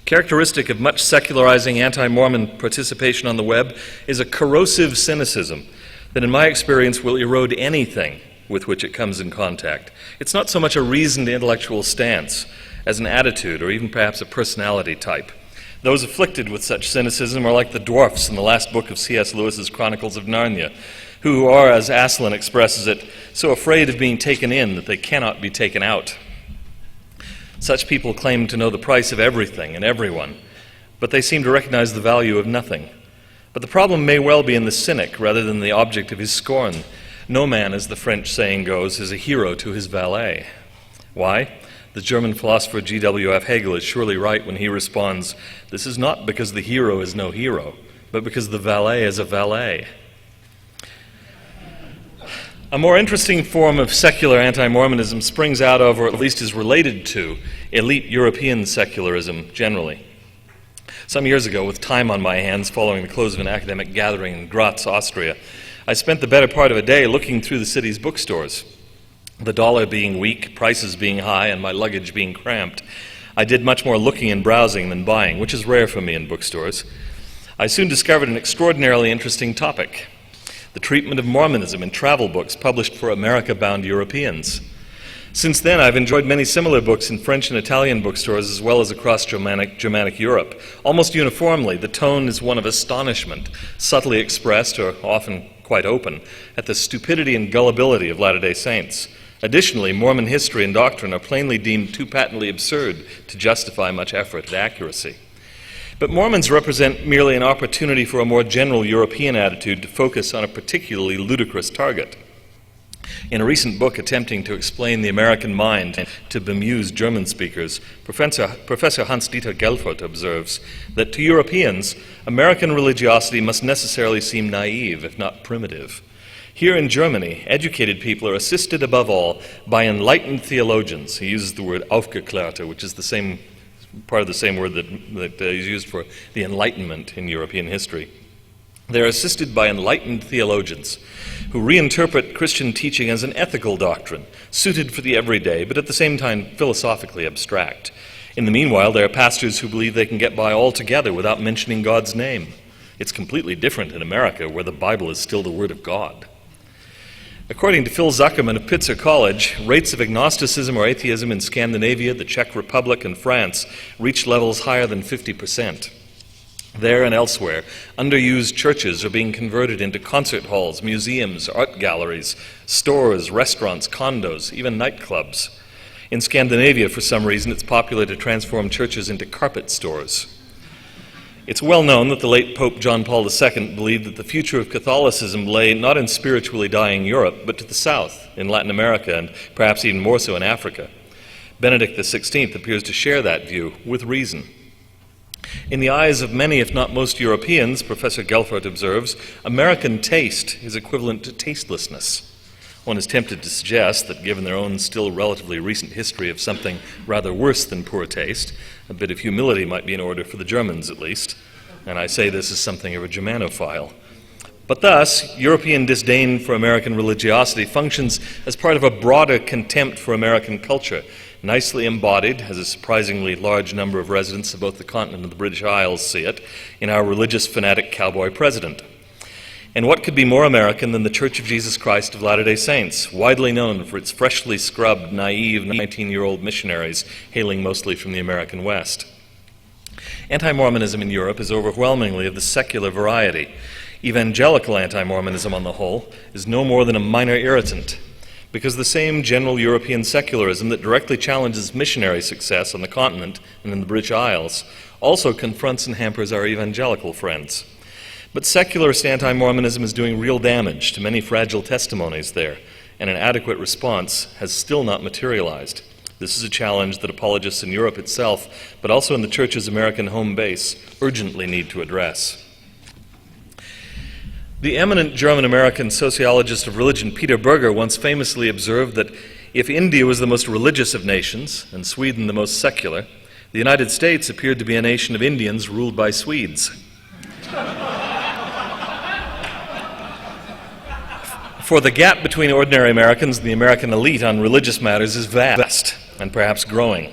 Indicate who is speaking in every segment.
Speaker 1: Characteristic of much secularizing anti-Mormon participation on the web is a corrosive cynicism that, in my experience, will erode anything with which it comes in contact. It's not so much a reasoned intellectual stance as an attitude or even perhaps a personality type. Those afflicted with such cynicism are like the dwarfs in the last book of C.S. Lewis's Chronicles of Narnia, who are, as Aslan expresses it, so afraid of being taken in that they cannot be taken out. Such people claim to know the price of everything and everyone, but they seem to recognize the value of nothing. But the problem may well be in the cynic rather than the object of his scorn. No man, as the French saying goes, is a hero to his valet. Why? The German philosopher G.W.F. Hegel is surely right when he responds, "This is not because the hero is no hero, but because the valet is a valet." A more interesting form of secular anti-Mormonism springs out of, or at least is related to, elite European secularism generally. Some years ago, with time on my hands following the close of an academic gathering in Graz, Austria, I spent the better part of a day looking through the city's bookstores. The dollar being weak, prices being high, and my luggage being cramped, I did much more looking and browsing than buying, which is rare for me in bookstores. I soon discovered an extraordinarily interesting topic: the treatment of Mormonism in travel books published for America-bound Europeans. Since then, I've enjoyed many similar books in French and Italian bookstores as well as across Germanic Europe. Almost uniformly, the tone is one of astonishment, subtly expressed, or often quite open, at the stupidity and gullibility of Latter-day Saints. Additionally, Mormon history and doctrine are plainly deemed too patently absurd to justify much effort at accuracy. But Mormons represent merely an opportunity for a more general European attitude to focus on a particularly ludicrous target. In a recent book attempting to explain the American mind to bemused German speakers, Professor Hans-Dieter Gelfert observes that to Europeans, American religiosity must necessarily seem naive, if not primitive. Here in Germany, educated people are assisted above all by enlightened theologians. He uses the word Aufgeklärte, which is the same part of the same word that is used for the Enlightenment in European history. They're assisted by enlightened theologians who reinterpret Christian teaching as an ethical doctrine, suited for the everyday, but at the same time philosophically abstract. In the meanwhile, there are pastors who believe they can get by altogether without mentioning God's name. It's completely different in America, where the Bible is still the Word of God. According to Phil Zuckerman of Pitzer College, rates of agnosticism or atheism in Scandinavia, the Czech Republic, and France reach levels higher than 50%. There and elsewhere, underused churches are being converted into concert halls, museums, art galleries, stores, restaurants, condos, even nightclubs. In Scandinavia, for some reason, it's popular to transform churches into carpet stores. It's well known that the late Pope John Paul II believed that the future of Catholicism lay not in spiritually dying Europe, but to the south, in Latin America, and perhaps even more so in Africa. Benedict XVI appears to share that view, with reason. In the eyes of many, if not most Europeans, Professor Gelfert observes, American taste is equivalent to tastelessness. One is tempted to suggest that, given their own still relatively recent history of something rather worse than poor taste, a bit of humility might be in order for the Germans, at least. And I say this as something of a Germanophile. But thus, European disdain for American religiosity functions as part of a broader contempt for American culture, nicely embodied, as a surprisingly large number of residents of both the continent and the British Isles see it, in our religious fanatic cowboy president. And what could be more American than the Church of Jesus Christ of Latter-day Saints, widely known for its freshly scrubbed, naive 19-year-old missionaries hailing mostly from the American West? Anti-Mormonism in Europe is overwhelmingly of the secular variety. Evangelical anti-Mormonism, on the whole, is no more than a minor irritant, because the same general European secularism that directly challenges missionary success on the continent and in the British Isles also confronts and hampers our evangelical friends. But secularist anti-Mormonism is doing real damage to many fragile testimonies there, and an adequate response has still not materialized. This is a challenge that apologists in Europe itself, but also in the Church's American home base, urgently need to address. The eminent German-American sociologist of religion Peter Berger once famously observed that if India was the most religious of nations, and Sweden the most secular, the United States appeared to be a nation of Indians ruled by Swedes. For the gap between ordinary Americans and the American elite on religious matters is vast, and perhaps growing.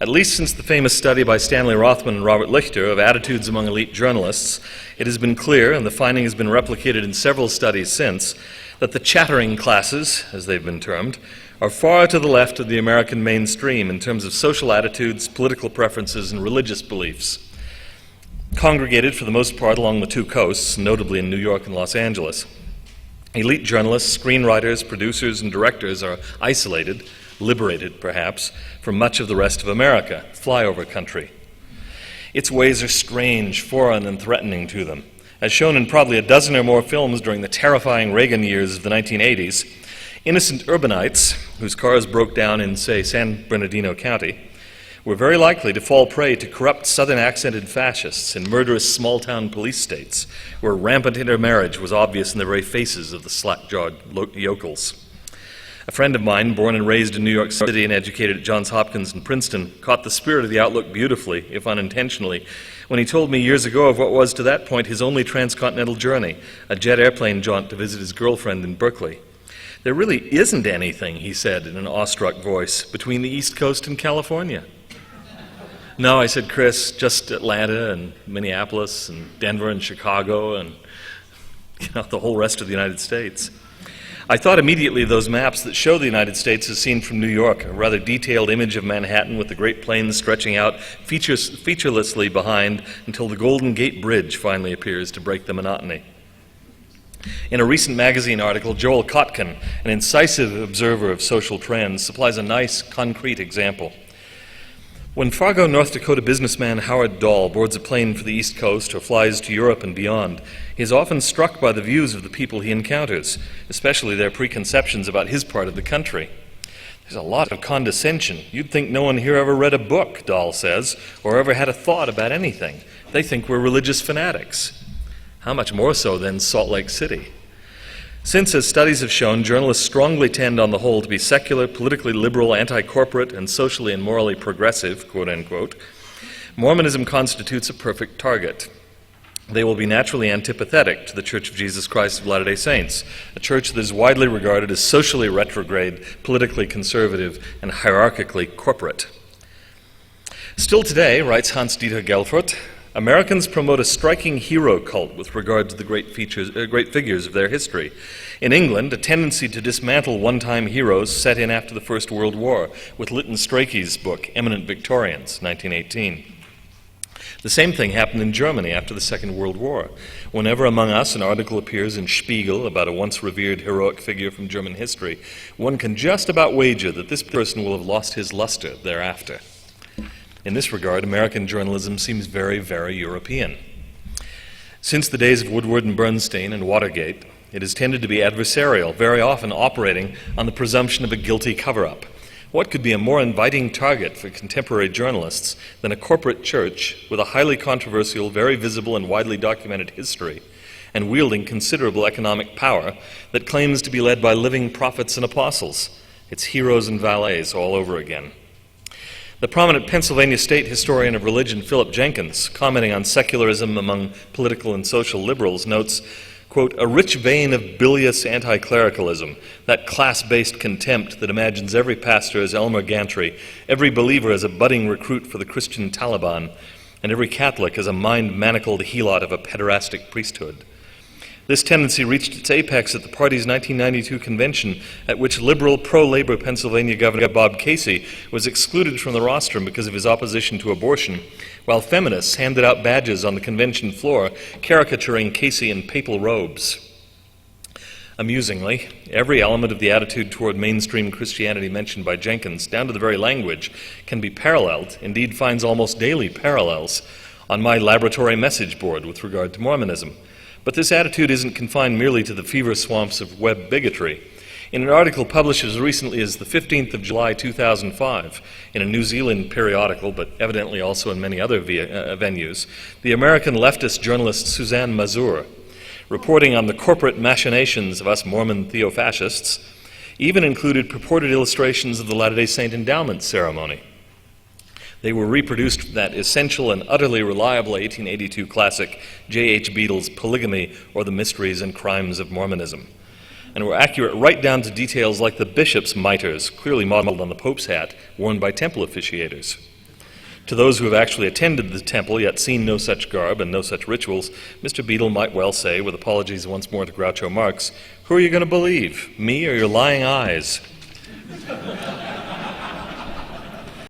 Speaker 1: At least since the famous study by Stanley Rothman and Robert Lichter of attitudes among elite journalists, it has been clear, and the finding has been replicated in several studies since, that the chattering classes, as they've been termed, are far to the left of the American mainstream in terms of social attitudes, political preferences, and religious beliefs. Congregated for the most part along the two coasts, notably in New York and Los Angeles. Elite journalists, screenwriters, producers, and directors are isolated, liberated perhaps, from much of the rest of America, flyover country. Its ways are strange, foreign, and threatening to them. As shown in probably a dozen or more films during the terrifying Reagan years of the 1980s, innocent urbanites, whose cars broke down in, say, San Bernardino County, were very likely to fall prey to corrupt Southern-accented fascists in murderous small-town police states, where rampant intermarriage was obvious in the very faces of the slack-jawed yokels. A friend of mine, born and raised in New York City and educated at Johns Hopkins and Princeton, caught the spirit of the outlook beautifully, if unintentionally, when he told me years ago of what was to that point his only transcontinental journey, a jet airplane jaunt to visit his girlfriend in Berkeley. There really isn't anything, he said in an awestruck voice, between the East Coast and California. No, I said, Chris, just Atlanta and Minneapolis and Denver and Chicago and the whole rest of the United States. I thought immediately of those maps that show the United States as seen from New York, a rather detailed image of Manhattan with the Great Plains stretching out featurelessly behind until the Golden Gate Bridge finally appears to break the monotony. In a recent magazine article, Joel Kotkin, an incisive observer of social trends, supplies a nice, concrete example. When Fargo, North Dakota businessman Howard Dahl boards a plane for the East Coast or flies to Europe and beyond, he is often struck by the views of the people he encounters, especially their preconceptions about his part of the country. There's a lot of condescension. You'd think no one here ever read a book, Dahl says, or ever had a thought about anything. They think we're religious fanatics. How much more so than Salt Lake City? Since, as studies have shown, journalists strongly tend on the whole to be secular, politically liberal, anti-corporate, and socially and morally progressive, quote unquote, Mormonism constitutes a perfect target. They will be naturally antipathetic to the Church of Jesus Christ of Latter-day Saints, a church that is widely regarded as socially retrograde, politically conservative, and hierarchically corporate. Still today, writes Hans-Dieter Gelfurt, Americans promote a striking hero cult with regard to the great figures of their history. In England, a tendency to dismantle one-time heroes set in after the First World War, with Lytton Strachey's book, Eminent Victorians, 1918. The same thing happened in Germany after the Second World War. Whenever among us an article appears in Spiegel about a once-revered heroic figure from German history, one can just about wager that this person will have lost his luster thereafter. In this regard, American journalism seems very, very European. Since the days of Woodward and Bernstein and Watergate, it has tended to be adversarial, very often operating on the presumption of a guilty cover-up. What could be a more inviting target for contemporary journalists than a corporate church with a highly controversial, very visible and widely documented history, and wielding considerable economic power that claims to be led by living prophets and apostles, its heroes and valets all over again? The prominent Pennsylvania state historian of religion, Philip Jenkins, commenting on secularism among political and social liberals, notes, quote, a rich vein of bilious anti-clericalism, that class-based contempt that imagines every pastor as Elmer Gantry, every believer as a budding recruit for the Christian Taliban, and every Catholic as a mind-manacled helot of a pederastic priesthood. This tendency reached its apex at the party's 1992 convention, at which liberal pro-labor Pennsylvania Governor Bob Casey was excluded from the rostrum because of his opposition to abortion, while feminists handed out badges on the convention floor caricaturing Casey in papal robes. Amusingly, every element of the attitude toward mainstream Christianity mentioned by Jenkins, down to the very language, can be paralleled, indeed finds almost daily parallels, on my laboratory message board with regard to Mormonism. But this attitude isn't confined merely to the fever swamps of web bigotry. In an article published as recently as the 15th of July 2005 in a New Zealand periodical, but evidently also in many other venues, the American leftist journalist Suzanne Mazur, reporting on the corporate machinations of us Mormon theofascists, even included purported illustrations of the Latter-day Saint endowment ceremony. They were reproduced from that essential and utterly reliable 1882 classic, J.H. Beadle's Polygamy or the Mysteries and Crimes of Mormonism, and were accurate right down to details like the bishop's mitres, clearly modeled on the Pope's hat, worn by temple officiators. To those who have actually attended the temple yet seen no such garb and no such rituals, Mr. Beadle might well say, with apologies once more to Groucho Marx, "Who are you going to believe, me or your lying eyes?"